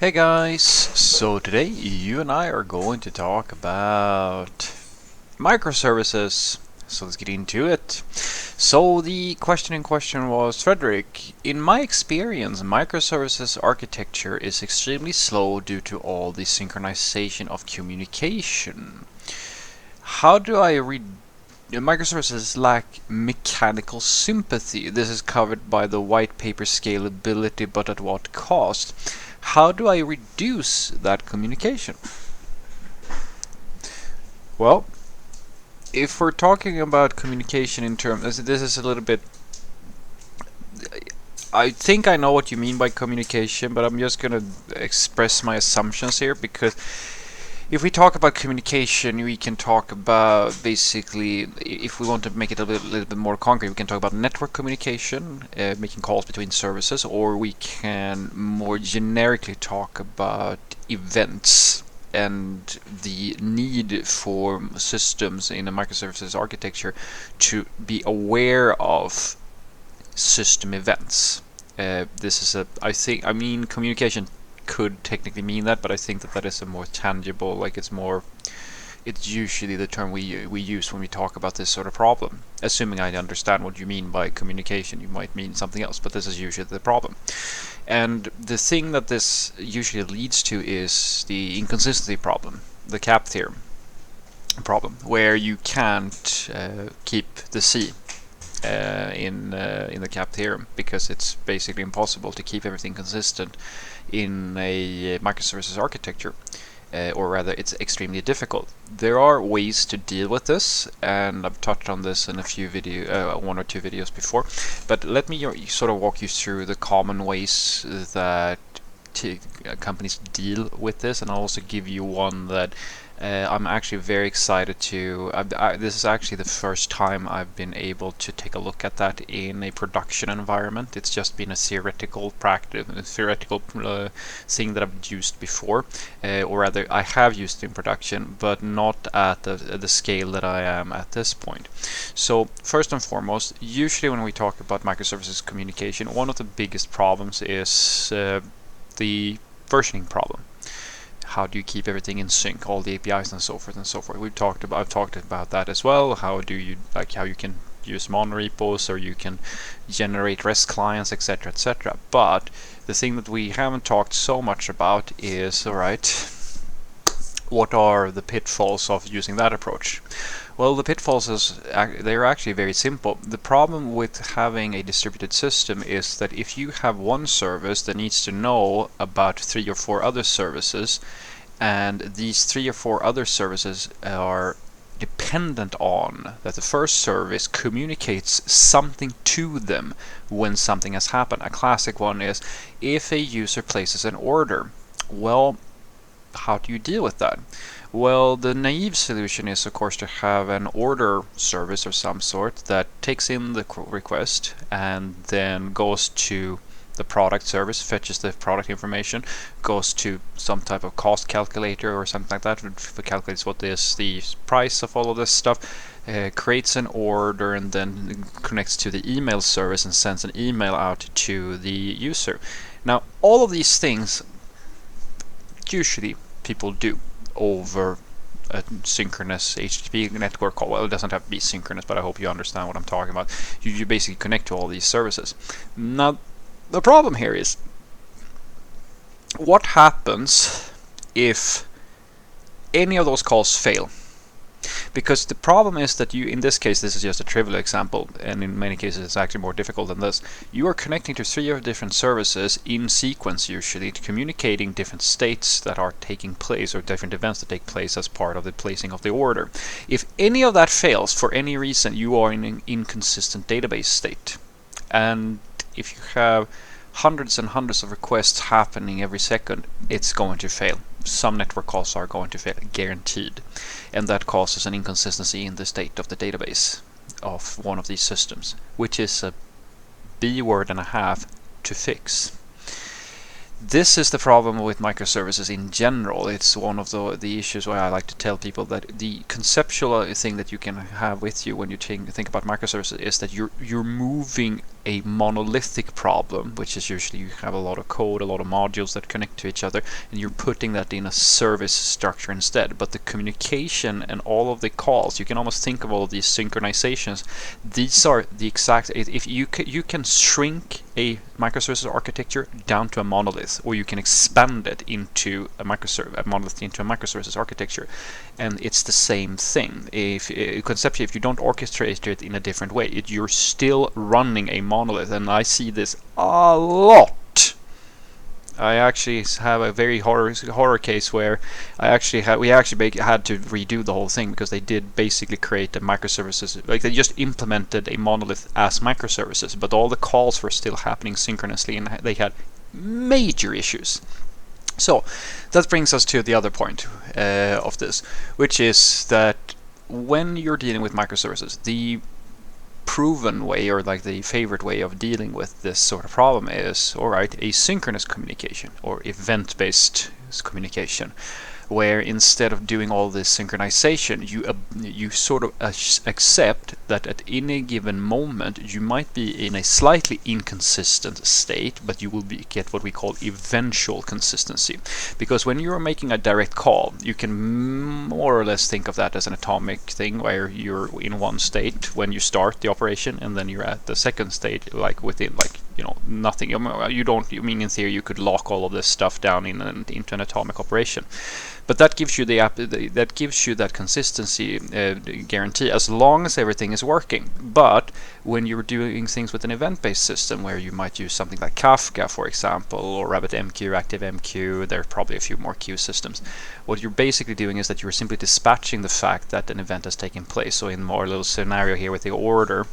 Hey guys, so today you and I are going to talk about microservices. So let's get into it. So the question in question was, Frederick, in my experience, microservices architecture is extremely slow due to all the synchronization of communication. How do I read Microservices lack mechanical sympathy. This is covered by the white paper scalability, but at what cost? How do I reduce that communication? Well, if we're talking about communication in terms, this is a little bit. I think I know what you mean by communication, but I'm just gonna express my assumptions here because if we talk about communication, we can talk about basically, if we want to make it a little bit more concrete, we can talk about network communication, making calls between services, or we can more generically talk about events and the need for systems in a microservices architecture to be aware of system events. This is communication could technically mean that, but I think that that is a more tangible, it's usually the term we use when we talk about this sort of problem. Assuming I understand what you mean by communication, you might mean something else, but this is usually the problem. And the thing that this usually leads to is the inconsistency problem, the cap theorem problem, where you can't keep the C in the cap theorem because it's basically impossible to keep everything consistent in a microservices architecture, or rather it's extremely difficult. There are ways to deal with this, and I've touched on this in a few one or two videos before, but let me sort of walk you through the common ways that companies deal with this, and I'll also give you one that I'm actually very excited to. This is actually the first time I've been able to take a look at that in a production environment. It's just been a theoretical practice, a theoretical thing that I've used before, or rather I have used in production, but not at the scale that I am at this point. So first and foremost, usually when we talk about microservices communication, one of the biggest problems is the versioning problem. How do you keep everything in sync, all the APIs and so forth and so forth. I've talked about that as well. How you can use monorepos, or you can generate REST clients, etc., etc. But the thing that we haven't talked so much about is, all right, what are the pitfalls of using that approach? Well, the pitfalls they're actually very simple. The problem with having a distributed system is that if you have one service that needs to know about 3 or 4 other services, and these 3 or 4 other services are dependent on that the first service communicates something to them when something has happened. A classic one is if a user places an order. Well, how do you deal with that? Well, the naive solution is, of course, to have an order service of some sort that takes in the request and then goes to the product service, fetches the product information, goes to some type of cost calculator or something like that, calculates what is the price of all of this stuff, creates an order, and then connects to the email service and sends an email out to the user. Now, all of these things usually people do over a synchronous HTTP network call. Well, it doesn't have to be synchronous, but I hope you understand what I'm talking about. You basically connect to all these services. Now, the problem here is, what happens if any of those calls fail? Because the problem is that in this case, this is just a trivial example, and in many cases it's actually more difficult than this. You are connecting to 3 different services in sequence, usually, communicating different states that are taking place, or different events that take place as part of the placing of the order. If any of that fails for any reason, you are in an inconsistent database state. And if you have hundreds and hundreds of requests happening every second, it's going to fail. Some network calls are going to fail, guaranteed. And that causes an inconsistency in the state of the database of one of these systems, which is a B word and a half to fix. This is the problem with microservices in general. It's one of the issues where I like to tell people that the conceptual thing that you can have with you when you think about microservices is that you're moving a monolithic problem, which is usually you have a lot of code, a lot of modules that connect to each other, and you're putting that in a service structure instead. But the communication and all of the calls, you can almost think of all of these synchronizations. These are the exact, if you can shrink a microservices architecture down to a monolith, or you can expand it into a monolith into a microservices architecture, and it's the same thing. If conceptually, if you don't orchestrate it in a different way, you're still running a monolith, and I see this a lot. I actually have a very horror case where we actually had to redo the whole thing because they did basically create a microservices, like they just implemented a monolith as microservices, but all the calls were still happening synchronously, and they had major issues. So that brings us to the other point of this, which is that when you're dealing with microservices, the proven way, or like the favorite way of dealing with this sort of problem is, alright, asynchronous communication or event-based communication, where instead of doing all this synchronization, you sort of accept that at any given moment you might be in a slightly inconsistent state, but you will get what we call eventual consistency. Because when you're making a direct call, you can more or less think of that as an atomic thing, where you're in one state when you start the operation, and then you're at the second state, like within, like, nothing. You mean in theory you could lock all of this stuff down into an atomic operation, but that gives you that consistency guarantee as long as everything is working. But when you're doing things with an event-based system, where you might use something like Kafka, for example, or RabbitMQ, ActiveMQ, there are probably a few more queue systems. What you're basically doing is that you're simply dispatching the fact that an event has taken place. So in our little scenario here with the order,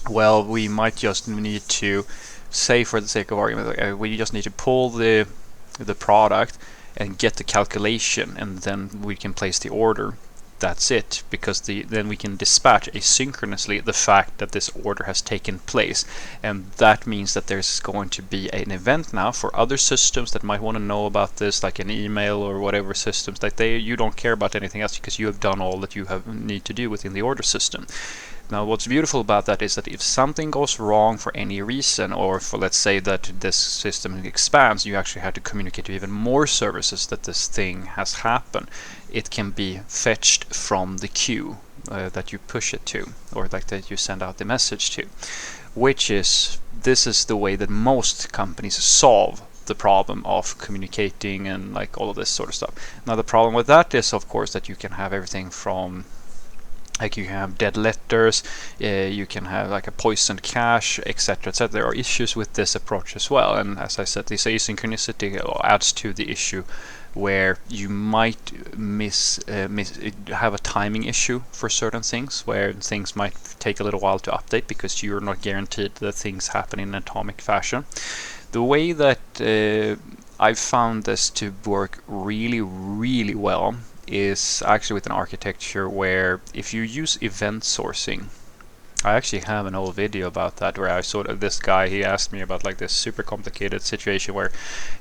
well, we might just need to say, for the sake of argument, we just need to pull the product and get the calculation, and then we can place the order. That's it, because then we can dispatch asynchronously the fact that this order has taken place, and that means that there's going to be an event now for other systems that might want to know about this, like an email or whatever systems, like you don't care about anything else because you have done all that you need to do within the order system. Now, what's beautiful about that is that if something goes wrong for any reason, or for, let's say, that this system expands, you actually have to communicate to even more services that this thing has happened, it can be fetched from the queue that you push it to, or like that you send out the message to, this is the way that most companies solve the problem of communicating and like all of this sort of stuff. Now, the problem with that is, of course, that you can have everything from, like, you have dead letters, you can have like a poisoned cache, etc., etc. There are issues with this approach as well, and as I said, this asynchronicity adds to the issue where you might have a timing issue for certain things, where things might take a little while to update because you're not guaranteed that things happen in an atomic fashion. The way that I've found this to work really, really well is actually with an architecture where if you use event sourcing, I actually have an old video about that where I sort of, this guy, he asked me about like this super complicated situation where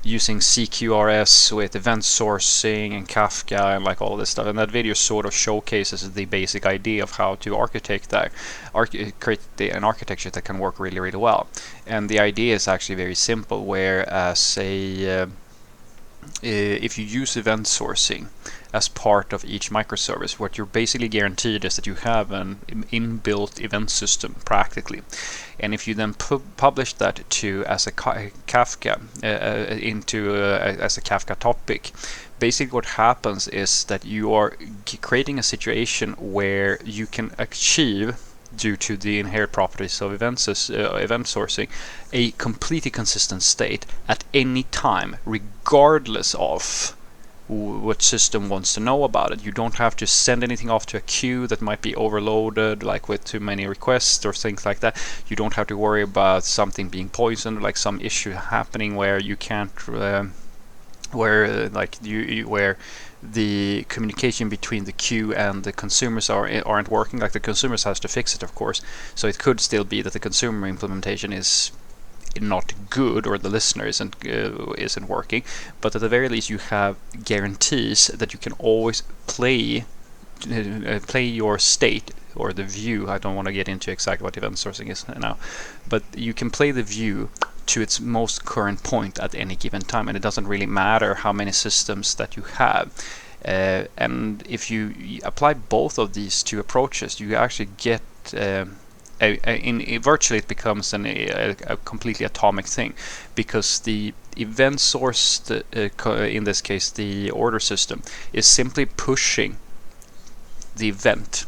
using CQRS with event sourcing and Kafka and like all this stuff, and that video sort of showcases the basic idea of how to architect that, create an architecture that can work really, really well. And the idea is actually very simple, whereas if you use event sourcing as part of each microservice, what you're basically guaranteed is that you have an inbuilt event system practically, and if you then publish that to as a Kafka as a Kafka topic, basically what happens is that you are creating a situation where you can achieve, due to the inherent properties of event sourcing, a completely consistent state at any time, regardless of what system wants to know about it. You don't have to send anything off to a queue that might be overloaded, like with too many requests or things like that. You don't have to worry about something being poisoned, like some issue happening where you can't, where the communication between the queue and the consumers aren't working. Like the consumers has to fix it, of course. So it could still be that the consumer implementation is not good, or the listener isn't working, but at the very least you have guarantees that you can always play your state or the view. I don't want to get into exactly what event sourcing is now, but you can play the view to its most current point at any given time, and it doesn't really matter how many systems that you have. And if you apply both of these two approaches, you actually get virtually it becomes a completely atomic thing, because the event source, in this case the order system, is simply pushing the event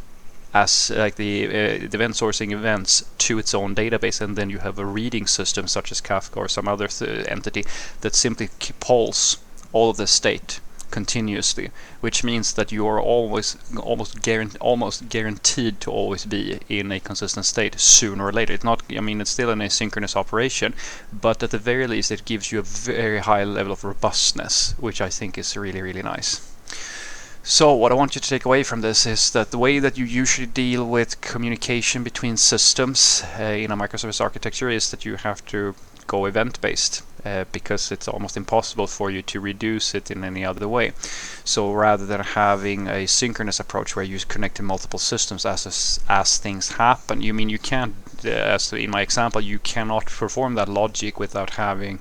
as like the event sourcing events to its own database, and then you have a reading system such as Kafka or some other entity that simply polls all of the state continuously, which means that you are almost guaranteed to always be in a consistent state sooner or later. It's not, I mean, it's still an asynchronous operation, but at the very least it gives you a very high level of robustness, which I think is really, really nice. So what I want you to take away from this is that the way that you usually deal with communication between systems in a microservice architecture is that you have to go event-based, because it's almost impossible for you to reduce it in any other way. So rather than having a synchronous approach where you connect to multiple systems as things happen, you can't, as in my example, you cannot perform that logic without having,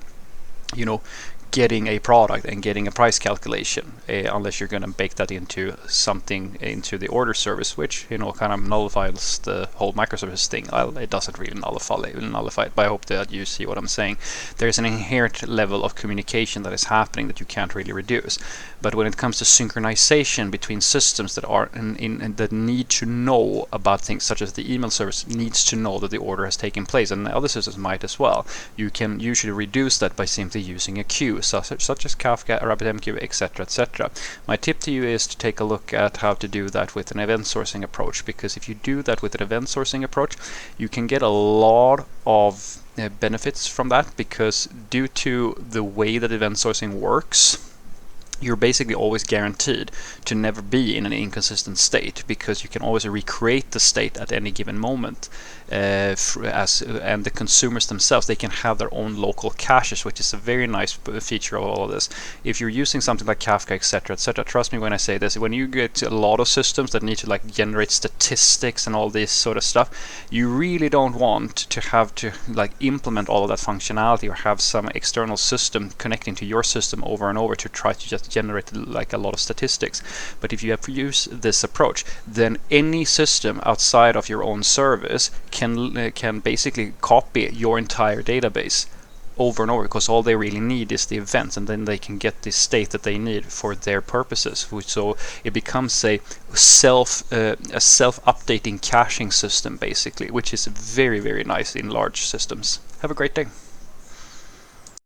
getting a product and getting a price calculation, unless you're going to bake that into something, into the order service, which kind of nullifies the whole microservice thing. Well, it doesn't really nullify it, but I hope that you see what I'm saying. There's an inherent level of communication that is happening that you can't really reduce. But when it comes to synchronization between systems that are that need to know about things, such as the email service needs to know that the order has taken place, and other systems might as well, you can usually reduce that by simply using a queue, such as Kafka, RabbitMQ, etc., etc. My tip to you is to take a look at how to do that with an event sourcing approach, because if you do that with an event sourcing approach, you can get a lot of benefits from that, because due to the way that event sourcing works, you're basically always guaranteed to never be in an inconsistent state, because you can always recreate the state at any given moment. And the consumers themselves, they can have their own local caches, which is a very nice feature of all of this. If you're using something like Kafka, etc., etc., trust me when I say this, when you get a lot of systems that need to generate statistics and all this sort of stuff, you really don't want to have to implement all of that functionality, or have some external system connecting to your system over and over to try to just generate a lot of statistics. But if you have used this approach, then any system outside of your own service can basically copy your entire database over and over, because all they really need is the events, and then they can get the state that they need for their purposes. So it becomes a self-updating caching system, basically, which is very, very nice in large systems. Have a great day.